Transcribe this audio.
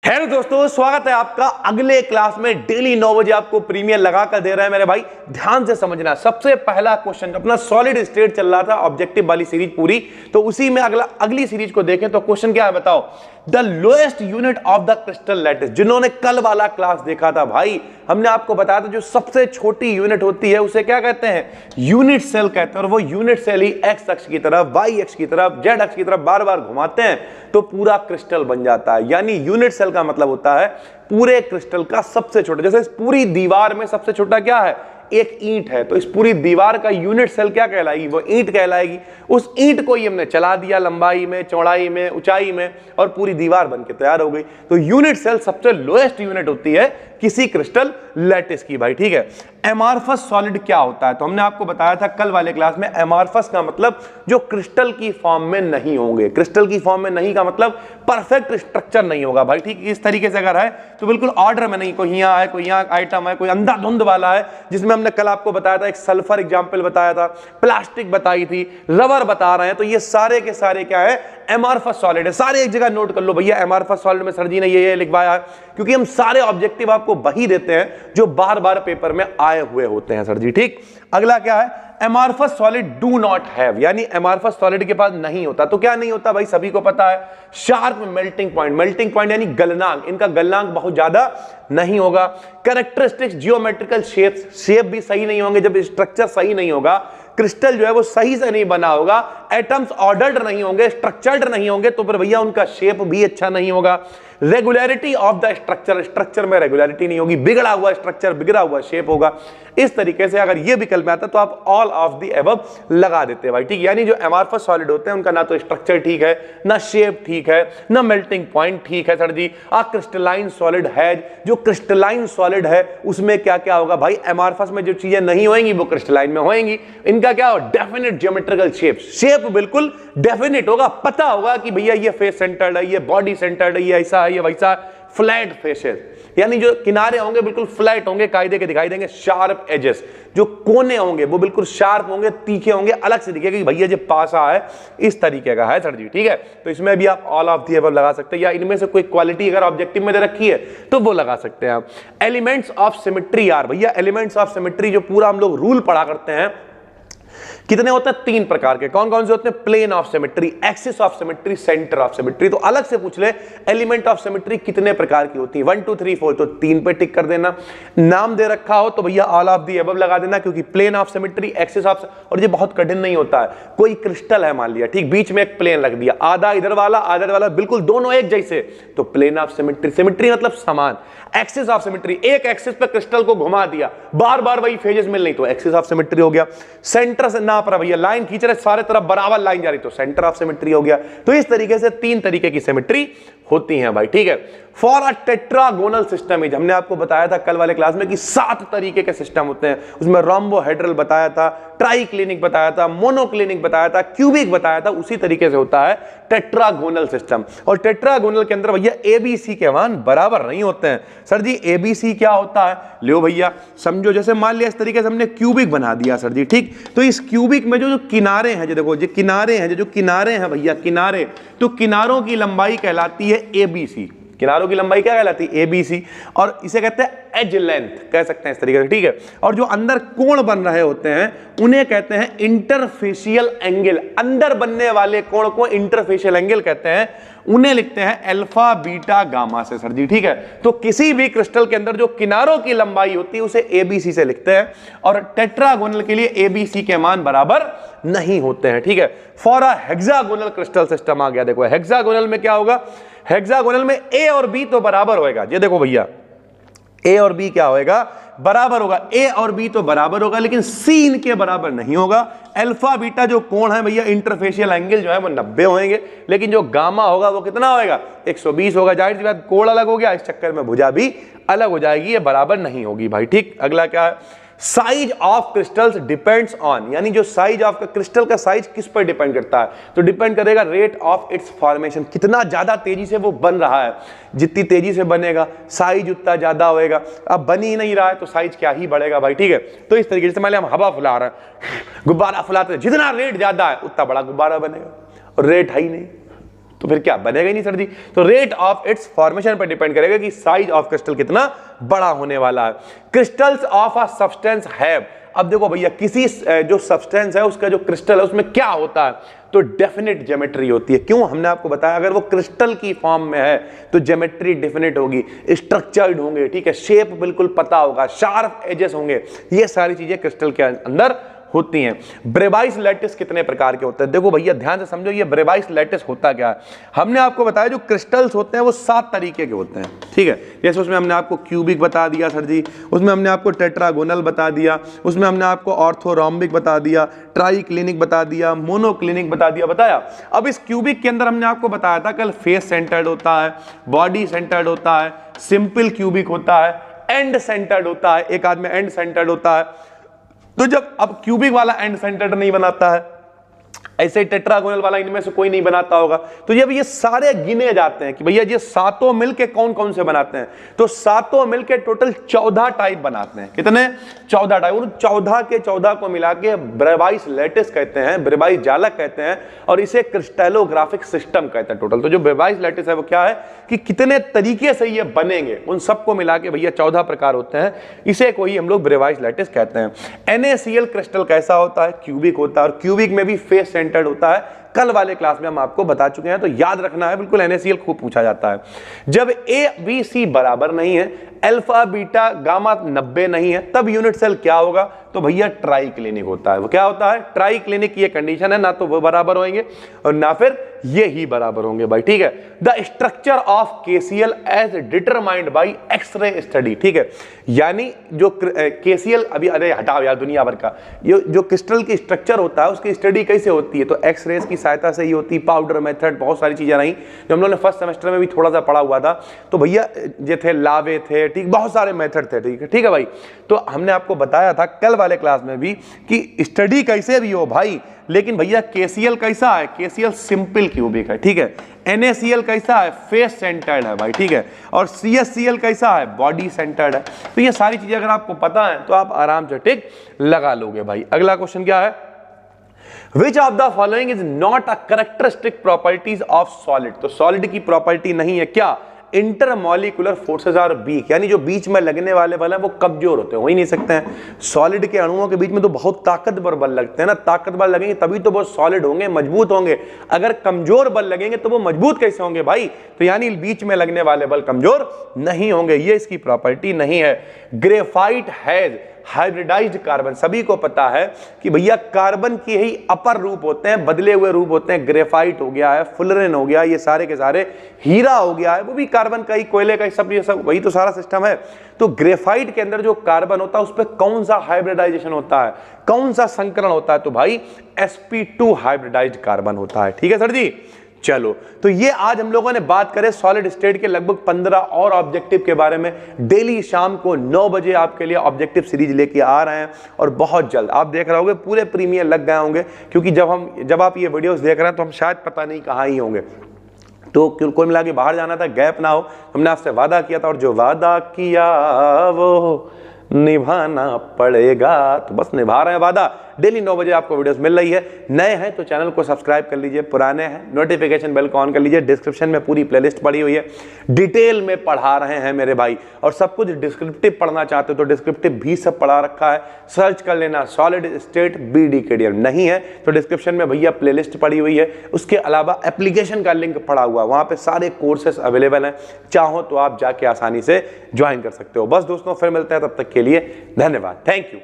Hello दोस्तों, स्वागत है आपका अगले क्लास में। डेली 9 बजे आपको प्रीमियर लगा कर दे रहे हैं मेरे भाई। ध्यान से समझना। सबसे पहला क्वेश्चन, अपना सॉलिड स्टेट चल रहा था ऑब्जेक्टिव वाली सीरीज पूरी, तो उसी में अगली सीरीज को देखें तो क्वेश्चन क्या है बताओ। The lowest unit of the crystal lattice. जिन्होंने कल वाला क्लास देखा था भाई, हमने आपको बताया था जो सबसे छोटी यूनिट होती है उसे क्या कहते हैं, यूनिट सेल कहते हैं। और वो यूनिट सेल ही एक्स अक्ष की तरफ, वाई अक्ष की तरफ, जेड अक्ष की तरफ बार बार घुमाते हैं तो पूरा क्रिस्टल बन जाता है। यानी यूनिट सेल का मतलब होता है पूरे क्रिस्टल का सबसे छोटा। जैसे इस पूरी दीवार में सबसे छोटा क्या है, एक ईंट है, तो इस पूरी दीवार का यूनिट सेल क्या कहलाएगी, वो ईंट कहलाएगी। उस ईंट को ही हमने चला दिया लंबाई में, चौड़ाई में, ऊंचाई में, और पूरी दीवार बनके तैयार हो गई। तो यूनिट सेल सबसे लोएस्ट यूनिट होती है किसी क्रिस्टल लैटिस की भाई। ठीक है। एमार्फस सॉलिड क्या होता है, तो हमने आपको बताया था कल वाले क्लास में, एमार्फस का मतलब जो क्रिस्टल की फॉर्म में नहीं होंगे। क्रिस्टल की फॉर्म में नहीं का मतलब परफेक्ट स्ट्रक्चर नहीं होगा भाई। ठीक, इस तरीके से अगर है तो बिल्कुल ऑर्डर में नहीं, कोई यहाँ है, कोई यहाँ आइटम है, कोई अंधाधुंध वाला है, जिसमें हमने कल आपको बताया था, एक सल्फर एग्जाम्पल बताया था, प्लास्टिक बताई थी, रबर बता रहे हैं। तो ये सारे के सारे क्या है, एमार्फस सॉलिड है। सारे एक जगह नोट कर लो भैया, एमार्फस सॉलिड में सर जी ने ये लिखवाया, क्योंकि हम सारे ऑब्जेक्टिव आपको वही देते हैं जो बार बार पेपर में आए हुए होते हैं सर जी। ठीक। अगला क्या है, amorphous solid do not have, यानी एमार्फस सॉलिड के पास नहीं होता। तो क्या नहीं होता भाई, सभी को पता है, sharp melting point. Melting point यानी गलनांक, इनका गलनांक बहुत ज्यादा नहीं होगा। कैरेक्टरिस्टिक्स जियोमेट्रिकल शेप भी सही नहीं होंगे। जब स्ट्रक्चर सही नहीं होगा, क्रिस्टल जो है वो सही से नहीं बना होगा, एटम्स ऑर्डर्ड नहीं होंगे, स्ट्रक्चर्ड नहीं होंगे, तो फिर भैया उनका शेप भी अच्छा नहीं होगा। Regularity of the structure, structure में रेगुलरिटी नहीं होगी, बिगड़ा हुआ स्ट्रक्चर, बिगड़ा हुआ शेप होगा। इस तरीके से अगर ये विकल्प आता तो आप ऑल ऑफ द एबव लगा देते हैं भाई। ठीक। यानी जो एमार्फस सॉलिड होते हैं उनका ना तो स्ट्रक्चर ठीक है, ना शेप ठीक है, ना मेल्टिंग पॉइंट ठीक है सर जी। क्रिस्टलाइन सॉलिड है, जो क्रिस्टलाइन सॉलिड है उसमें क्या क्या होगा भाई, एमार्फस में जो चीजें नहीं होंगी वो क्रिस्टलाइन में होंगी। इनका क्या हो, डेफिनेट ज्योमेट्रिकल शेप बिल्कुल डेफिनेट होगा, पता होगा कि भैया ये फेस सेंटर्ड है, ये बॉडी सेंटर्ड है, ये ऐसा है, ये वैसा। फ्लैट फेसेस, यानी जो किनारे होंगे बिल्कुल फ्लैट होंगे, कायदे के दिखाई देंगे। शार्प एजेस, जो कोने होंगे वो बिल्कुल शार्प होंगे, तीखे होंगे, अलग से दिखेगा कि भैया ये पासा है, इस तरीके का है सर जी। ठीक है। तो इसमें भी आप ऑल ऑफ द अबव लगा सकते हैं, या इनमें से कोई क्वालिटी अगर ऑब्जेक्टिव में दे रखी है तो वो लगा सकते हैं आप। एलिमेंट्स ऑफ सिमेट्री यार, भैया एलिमेंट्स ऑफ सिमेट्री जो पूरा हम लोग रूल पढ़ा करते हैं, कितने होते हैं, 3 प्रकार के। कौन कौन से होते हैं, plane of symmetry, axis of symmetry, centre of symmetry. तो अलग से पूछ ले, एलिमेंट ऑफ सिमेट्री कितने प्रकार की होती है, 1 2 3 4, तो 3 पे टिक कर देना। नाम दे रखा हो तो भैया ऑल ऑफ द अबव लगा देना, क्योंकि plane of symmetry, axis of, और ये बहुत कठिन नहीं होता है। कोई क्रिस्टल है मान लिया, ठीक, बीच में एक प्लेन रख दिया, आधा इधर वाला आधा वाला, बिल्कुल दोनों एक जैसे, तो प्लेन ऑफ सिमेट्री। सिमेट्री मतलब समान। एक्सिस ऑफ सिमेट्री, एक एक्सिस पे क्रिस्टल को घुमा दिया, बार बार वही फेजेस मिल नहीं, तो एक्सिस ऑफ सिमेट्री हो गया। सेंटर से नाप रहा भैया, लाइन खींच रहे सारे तरफ बराबर लाइन जा रही, तो सेंटर ऑफ सिमेट्री हो गया। तो इस तरीके से 3 तरीके की सिमेट्री होती हैं भाई। ठीक है। For a tetragonal system is, हमने आपको बताया था कल वाले क्लास में कि 7 तरीके के सिस्टम होते हैं। उसमें रोम्बोहेड्रल बताया था, ट्राइक्लिनिक बताया था, मोनोक्लिनिक बताया था, क्यूबिक बताया था। उसी तरीके से होता है टेट्रागोनल सिस्टम। और टेट्रागोनल के अंदर भैया एबीसी के मान बराबर नहीं होते हैं सर जी। एबीसी क्या होता है, लो भैया समझो, जैसे मान लिया इस तरीके से हमने क्यूबिक बना दिया सर जी। ठीक। तो इस क्यूबिक में जो किनारे हैं, जो देखो जो किनारे हैं, जो किनारे हैं भैया, किनारे, तो किनारों की लंबाई कहलाती है एबीसी। किनारों की लंबाई क्या कहलाती है, एबीसी। और इसे कहते हैं एज लेंथ, कह सकते हैं इस तरीके से। ठीक है। और जो अंदर कोण बन रहे होते हैं उन्हें कहते हैं इंटरफेशियल एंगल। अंदर बनने वाले कोण को इंटरफेशियल एंगल कहते हैं। उन्हें लिखते हैं अल्फा बीटा गामा से सर जी। ठीक है। तो किसी भी क्रिस्टल के अंदर जो किनारों की लंबाई होती है उसे एबीसी से लिखते हैं, और टेट्रागोनल के लिए एबीसी के मान बराबर नहीं होते हैं। ठीक है। For a hexagonal crystal system आ गया। देखो हेक्सागोनल में क्या होगा, हेक्सागोनल में ए और बी तो बराबर होएगा। ये देखो भैया, ए और बी क्या होएगा, बराबर होगा। ए और बी तो बराबर होगा, लेकिन सी इनके बराबर नहीं होगा। अल्फा बीटा जो कोण है भैया, इंटरफेशियल एंगल जो है वो 90 होंगे, लेकिन जो गामा होगा वो कितना होगा, 120 होगा। जाहिर सी बात, कोण अलग हो गया, इस चक्कर में भुजा भी अलग हो जाएगी, ये बराबर नहीं होगी भाई। ठीक। अगला क्या है, size of crystals depends on, यानी जो साइज ऑफ क्रिस्टल का साइज किस पर डिपेंड करता है, तो डिपेंड करेगा रेट ऑफ इट्स फॉर्मेशन, कितना ज्यादा तेजी से वो बन रहा है। जितनी तेजी से बनेगा साइज उतना ज्यादा होएगा। अब बन ही नहीं रहा है तो साइज क्या ही बढ़ेगा भाई। ठीक है। तो इस तरीके से मान लिया हम हवा फुला रहे हैं, गुब्बारा फुलाते हैं, जितना रेट ज्यादा है उतना बड़ा गुब्बारा बनेगा, और रेट है ही नहीं तो फिर क्या बनेगा ही नहीं सर जी। तो रेट ऑफ इट्स फॉर्मेशन पर डिपेंड करेगा कि साइज ऑफ क्रिस्टल कितना बड़ा होने वाला है। Crystals of a substance have, अब देखो भैया किसी जो सब्सटेंस है उसका जो क्रिस्टल है उसमें क्या होता है, तो डेफिनेट ज्योमेट्री होती है। क्यों, हमने आपको बताया अगर वो क्रिस्टल की फॉर्म में है तो ज्योमेट्री डेफिनेट होगी, स्ट्रक्चर्ड होंगे, ठीक है, शेप बिल्कुल पता होगा, शार्प एजेस होंगे, ये सारी चीजें क्रिस्टल के अंदर होती हैं। ब्रेवाइस लैटिस कितने प्रकार के होते हैं, देखो भैया ध्यान से समझो, ये ब्रेवाइस लैटिस होता क्या है। हमने आपको बताया जो क्रिस्टल्स होते हैं वो 7 तरीके के होते हैं, ठीक है। जैसे उसमें हमने आपको क्यूबिक बता दिया सर जी, उसमें हमने आपको टेट्रागोनल बता दिया, उसमें हमने आपको ऑर्थोरोम्बिक बता दिया, ट्राइक्लिनिक बता दिया, मोनोक्लिनिक बता दिया, बताया। अब इस क्यूबिक के अंदर हमने आपको बताया था कल फेस सेंटर्ड होता है, बॉडी सेंटर्ड होता है, सिंपल क्यूबिक होता है, एंड सेंटर्ड होता है, एक आदमी एंड सेंटर्ड होता है। तो जब अब क्यूबिक वाला एंड सेंटर्ड नहीं बनाता है, ऐसे टेट्रागोनल वाला इनमें से कोई नहीं बनाता होगा, तो जब ये सारे गिने जाते हैं कि भैया ये सातों मिलके कौन कौन से बनाते हैं, तो सातों मिलके टोटल 14 टाइप बनाते हैं। कितने? 14 टाइप। और 14 के 14 को मिला के ब्रेवाइस लैटिस कहते हैं, ब्रेवाइस जालक कहते हैं, और इसे क्रिस्टलोग्राफिक सिस्टम कहते हैं टोटल। तो जो ब्रेवाइस लैटिस है वो क्या है कि कितने तरीके से ये बनेंगे, उन सबको मिला के भैया 14 प्रकार होते हैं, इसे कोई हम लोग ब्रेवाइस लैटिस कहते हैं। NaCl क्रिस्टल कैसा होता है? क्यूबिक होता है, और क्यूबिक में भी फेस सेंटर्ड होता है। कल वाले क्लास में हम आपको बता चुके हैं, तो याद रखना है बिल्कुल, NaCl खूब पूछा जाता है। जब ABC बराबर नहीं है, अल्फा बीटा गामा 90 नहीं है, तब यूनिट सेल क्या होगा, तो भैया ट्राइक्लिनिक होता है। वो क्या होता है? ट्राइक्लिनिक। ये कंडीशन है, ना तो वो बराबर होंगे और ना फिर ये ही बराबर होंगे भाई, ठीक है। The structure of KCl as determined by X ray study, ठीक है। यानी जो KCl अभी, अरे हटाओ यार दुनिया भर का, ये जो क्रिस्टल की स्ट्रक्चर होता है उसकी स्टडी कैसे होती है, तो एक्सरेज की सहायता से ही होती है। पाउडर मेथड, बहुत सारी चीजें रही जो हम लोगों ने फर्स्ट सेमेस्टर में भी थोड़ा सा पढ़ा हुआ था। तो भैया ये थे लावे थे, ठीक, बहुत सारे मेथड थे, ठीक है भाई। तो हमने आपको बताया था कल वाले क्लास में भी कि स्टडी कैसे भी हो भाई, लेकिन भैया KCl कैसा है? KCl सिंपल क्यूबिक है, ठीक है। NaCl कैसा है? फेस सेंटर्ड है भाई, ठीक है। और CaCl कैसा है? बॉडी सेंटर्ड है। तो ये सारी चीजें अगर आपको पता है तो आप आराम से टिक लगा लोगे भाई। अगला क्वेश्चन क्या है? Which of the following is not a characteristic properties of solid? तो सॉलिड की प्रॉपर्टी नहीं है क्या? इंटरमॉलिक्यूलर फोर्सेस आर वीक, यानी जो बीच में लगने वाले बल हैं वो कमजोर होते हैं, हो ही नहीं सकते हैं। सॉलिड के अणुओं के बीच में तो बहुत ताकतवर बल लगते हैं ना, ताकतवर लगेंगे तभी तो वो सॉलिड होंगे, मजबूत होंगे। अगर कमजोर बल लगेंगे तो वो मजबूत कैसे होंगे भाई? तो यानी बीच में लगने वाले बल कमजोर नहीं होंगे, ये इसकी प्रॉपर्टी नहीं है। ग्रेफाइट हैज हाइब्रिडाइज्ड कार्बन, सभी को पता है कि भैया कार्बन के ही अपर रूप होते हैं, बदले हुए रूप होते हैं। ग्रेफाइट हो गया है, फुलरेन हो गया, ये सारे के सारे, हीरा हो गया है, वो भी कार्बन का ही, कोयले का ही, सब ये सब वही तो सारा सिस्टम है। तो ग्रेफाइट के अंदर जो कार्बन होता है उस पर कौन सा हाइब्रिडाइजेशन होता है, कौन सा संकरण होता है, तो भाई sp2 हाइब्रिडाइज्ड कार्बन होता है, ठीक है सर जी। चलो, तो ये आज हम लोगों ने बात करें सॉलिड स्टेट के लगभग 15 और ऑब्जेक्टिव के बारे में। डेली शाम को 9 बजे आपके लिए ऑब्जेक्टिव सीरीज लेके आ रहे हैं, और बहुत जल्द आप देख रहे होंगे पूरे प्रीमियर लग गए होंगे, क्योंकि जब आप ये वीडियोस देख रहे हैं तो हम शायद पता नहीं कहाँ ही होंगे। तो कुल मिला के बाहर जाना था, गैप ना हो, हमने आपसे वादा किया था, और जो वादा किया वो निभाना पड़ेगा, तो बस निभा रहे हैं वादा। डेली 9 बजे आपको वीडियोस मिल रही है। नए हैं तो चैनल को सब्सक्राइब कर लीजिए, पुराने हैं नोटिफिकेशन बेल को ऑन कर लीजिए। डिस्क्रिप्शन में पूरी प्लेलिस्ट पड़ी हुई है, डिटेल में पढ़ा रहे हैं मेरे भाई, और सब कुछ डिस्क्रिप्टिव पढ़ना चाहते हो तो डिस्क्रिप्टिव भी सब पढ़ा रखा है, सर्च कर लेना। सॉलिड स्टेट BDKDM नहीं है तो डिस्क्रिप्शन में भैया प्लेलिस्ट पड़ी हुई है, उसके अलावा एप्लीकेशन का लिंक पड़ा हुआ, वहां पे सारे कोर्सेस अवेलेबल हैं, चाहो तो आप जाके आसानी से ज्वाइन कर सकते हो। बस दोस्तों, फिर मिलते हैं, तब तक के लिए धन्यवाद, थैंक यू।